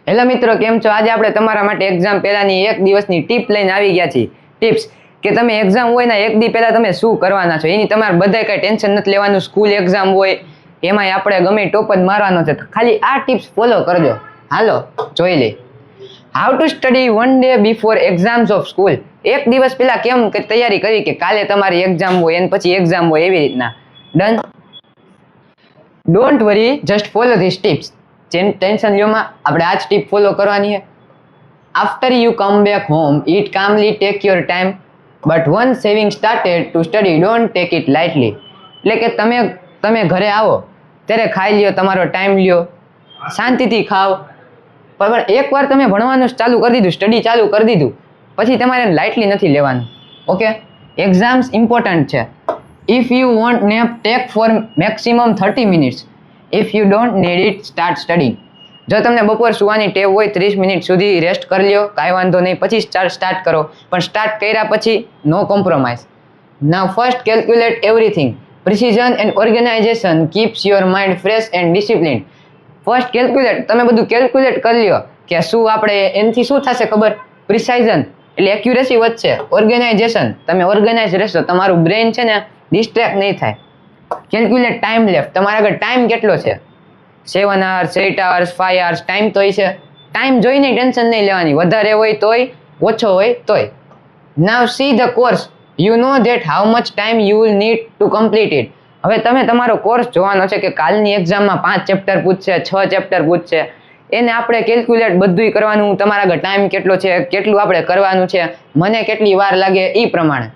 Hello મિત્રો, કેમ છો? આજે આપણે તમારા માટે એક્ઝામ પહેલાની એક દિવસની ટીપ લઈને આવી ગયા છીએ. ટિપ્સ કે તમે એક્ઝામ હોય ને એક દી પહેલા તમે શું કરવાના છો એની તમારે બધાય કાંઈ ટેન્શન નથી લેવાનું. સ્કૂલ એક્ઝામ હોય એમાંય આપણે ગમે ટોપ જ મારવાનો છે. ખાલી આ ટિપ્સ ફોલો કરજો. હાલો જોઈ લે. How to study 1 day before exams of school. એક દિવસ પહેલા કેમ તૈયારી કરી કે કાલે તમારી એક્ઝામ હોય અને પછી એક્ઝામ હોય એવી રીતના. Done. Don't worry, just follow this tips. Tension લ્યોમાં આપણે આ જ ટીપ ફોલો કરવાની છે. After you come back home, eat calmly, take your time, but once having started to study don't take it lightly. એટલે કે તમે ઘરે આવો ત્યારે ખાઈ લ્યો, તમારો ટાઈમ લ્યો, શાંતિથી ખાઓ, પણ એકવાર તમે ભણવાનું ચાલુ કરી દીધું, સ્ટડી ચાલુ કરી દીધું, પછી તમારે લાઇટલી નથી લેવાનું. ઓકે, એક્ઝામ્સ ઇમ્પોર્ટન્ટ છે. If you want nap, take for maximum 30 minutes. If you don't need it, start studying. જો તમને બપોર સુવાની ટેવ હોય 30 મિનિટ સુધી રેસ્ટ કરી લ્યો, કાંઈ વાંધો નહીં, પછી સ્ટાર્ટ કરો, પણ સ્ટાર્ટ કર્યા પછી no compromise. Now first calculate everything. Precision and organization keeps your mind fresh and discipline. First calculate, તમે બધું કેલ્ક્યુલેટ કરી લ્યો કે શું આપણે એનાથી શું થશે ખબર. પ્રિસાઇઝન એટલે એક્યુરેસી વધશે. ઓર્ગેનાઇઝેશન, તમે ઓર્ગેનાઇઝ રહેશો, તમારું બ્રેન છે ને ડિસ્ટ્રેક્ટ નહીં થાય. કેલ્ક્યુલેટ ટાઈમ લેફ્ટ, તમારા આગળ ટાઈમ કેટલો છે. 7 hours, 8 hours, 5 hours ટાઈમ તો છે. ટાઈમ જોઈને ટેન્શન નહીં લેવાની, વધારે હોય તોય, ઓછો હોય તોય. નાવ see the course, you know that how much time you will need to complete it. હવે તમે તમારો કોર્સ જોવાનો છે કે કાલની એક્ઝામમાં 5 ચેપ્ટર પૂછશે, 6 ચેપ્ટર પૂછશે, એને આપણે કેલ્ક્યુલેટ બધું કરવાનું. તમારા આગળ ટાઈમ કેટલો છે, કેટલું આપણે કરવાનું છે, મને કેટલી વાર લાગે એ પ્રમાણે.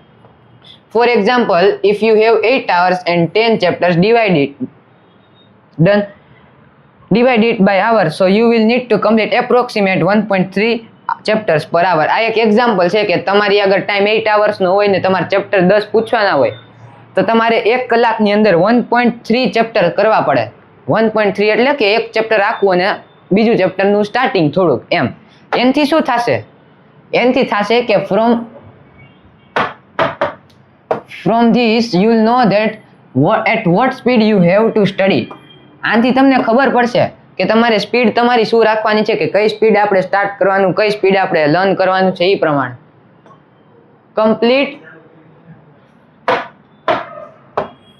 For example, if you have 8 hours and 10 chapters, divide it. Done. Divide it by hour, so you will need to complete approximate 1.3 chapters per hour. આ એક એક્ઝામ્પલ છે કે તમારી આગળ ટાઈમ 8 hours નો હોય ને તમારે ચેપ્ટર 10 પૂછવાના હોય તો તમારે 1 કલાકની અંદર 1.3 ચેપ્ટર કરવા પડે. 1.3 એટલે કે એક ચેપ્ટર આખું અને બીજું ચેપ્ટરનું સ્ટાર્ટિંગ થોડુંક એમ. એનાથી શું થશે? એનાથી થશે કે from this you will know that at what speed you have to study. આનાથી તમને ખબર પડશે કે તમારે સ્પીડ તમારી શું રાખવાની છે, કે કઈ સ્પીડ આપણે સ્ટાર્ટ કરવાનું, કઈ સ્પીડ આપણે લર્ન કરવાનું છે એ પ્રમાણે.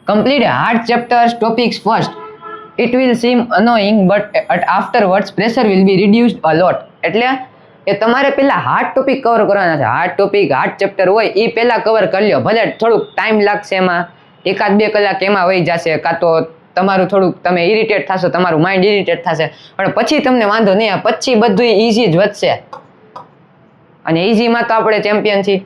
complete hard chapters topics first. It will seem annoying but afterwards pressure will be reduced a lot. એટલે કે તમારે પેલા હાર્ડ ટોપિક કવર કરવાના છે. હાર્ડ ટોપિક, હાર્ડ ચેપ્ટર હોય એ પહેલા કવર કરી લો. ભલે થોડુંક ટાઈમ લાગશે, એમાં 1-2 કલાક એમાં વહી જશે, કાં તો તમારું થોડુંક તમે ઇરિટેટ થશો, તમારું માઇન્ડ ઇરિટેટ થશે, પણ પછી તમને વાંધો નહીં. પછી બધું ઇઝી જ વધશે અને ઇઝીમાં તો આપણે ચેમ્પિયન છીએ.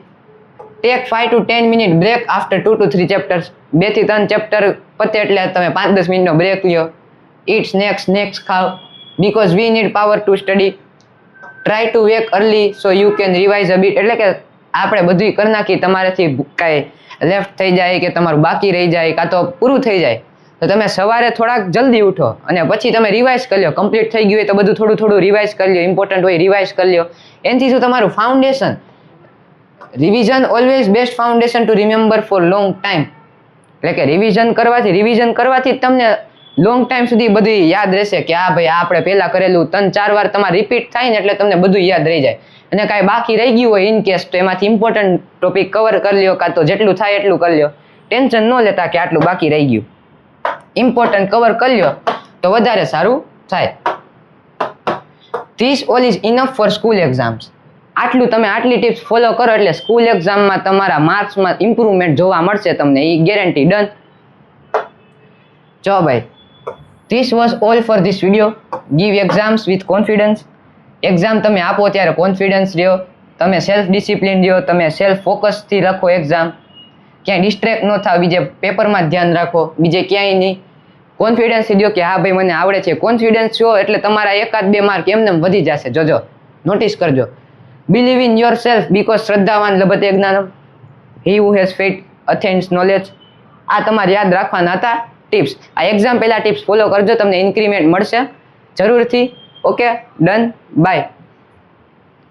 Take 5 to 10 minute break after 2 to 3 chapters. 2 થી 3 ચેપ્ટર પતે એટલે તમે 5-10 મિનિટનો બ્રેક લ્યો. ઇટ સ્નેક્સ ખાઓ, because we need power to study. Try to wake early so you can revise a bit. એટલે કે આપણે બધું કરી નાખી, તમારાથી કાંઈ લેફ્ટ થઈ જાય કે તમારું બાકી રહી જાય કાં તો પૂરું થઈ જાય તો તમે સવારે થોડાક જલ્દી ઉઠો અને પછી તમે રિવાઇઝ કરી લો. કમ્પ્લીટ થઈ ગયું હોય તો બધું થોડું થોડું રિવાઇઝ કરી લો. ઇમ્પોર્ટન્ટ હોય રિવાઇઝ કરી લો. એનાથી શું તમારું foundation. Revision always best foundation two remember four long time. એટલે કે રિવિઝન કરવાથી તમને લોંગ ટાઈમ સુધી બધું યાદ રહેશે કે આ ભાઈ આપણે પહેલા કરેલું 3-4 વાર તમારે રિપીટ થાય ને એટલે તમને બધું યાદ રહી જાય. અને કાંઈ બાકી રહી ગયું હોય ઇન કેસ તો એમાંથી ઇમ્પોર્ટન્ટ ટોપિક કવર કરી લ્યો, કાં તો જેટલું થાય એટલું કરી લ્યો. ટેન્શન ન લેતા કે આટલું બાકી રહી ગયું. ઇમ્પોર્ટન્ટ કવર કરી લ્યો તો વધારે સારું થાય. This all is enough for school exams. આટલી ટિપ્સ ફોલો કરો એટલે સ્કૂલ એક્ઝામમાં તમારા માર્ક્સમાં ઇમ્પ્રુવમેન્ટ જોવા મળશે તમને, એ ગેરંટી. ડન. જો ભાઈ, this was all for this video. Give exams with confidence. Exam તમે આપો ત્યારે કોન્ફિડન્સ રહ્યો, તમે સેલ્ફ ડિસિપ્લિન રહ્યો, તમે સેલ્ફ ફોકસથી લખો એક્ઝામ. ક્યાંય ડિસ્ટ્રેક્ટ ન થાવ, બીજે પેપરમાં ધ્યાન રાખો, બીજે ક્યાંય નહીં. કોન્ફિડન્સ દો કે હા ભાઈ મને આવડે છે. કોન્ફિડન્સ છો એટલે તમારા 1-2 માર્ક એમને વધી જશે. જોજો, નોટિસ કરજો. Believe in yourself because શ્રદ્ધાવાન લભતે જ્ઞાનમ, he who has faith attains knowledge. આ તમારે યાદ રાખવાના હતા ટિપ્સ. આ એક્ઝામ પહેલા ટિપ્સ ફોલો કરજો, તમને ઇન્ક્રીમેન્ટ મળશે જરૂરથી. Okay, done, by.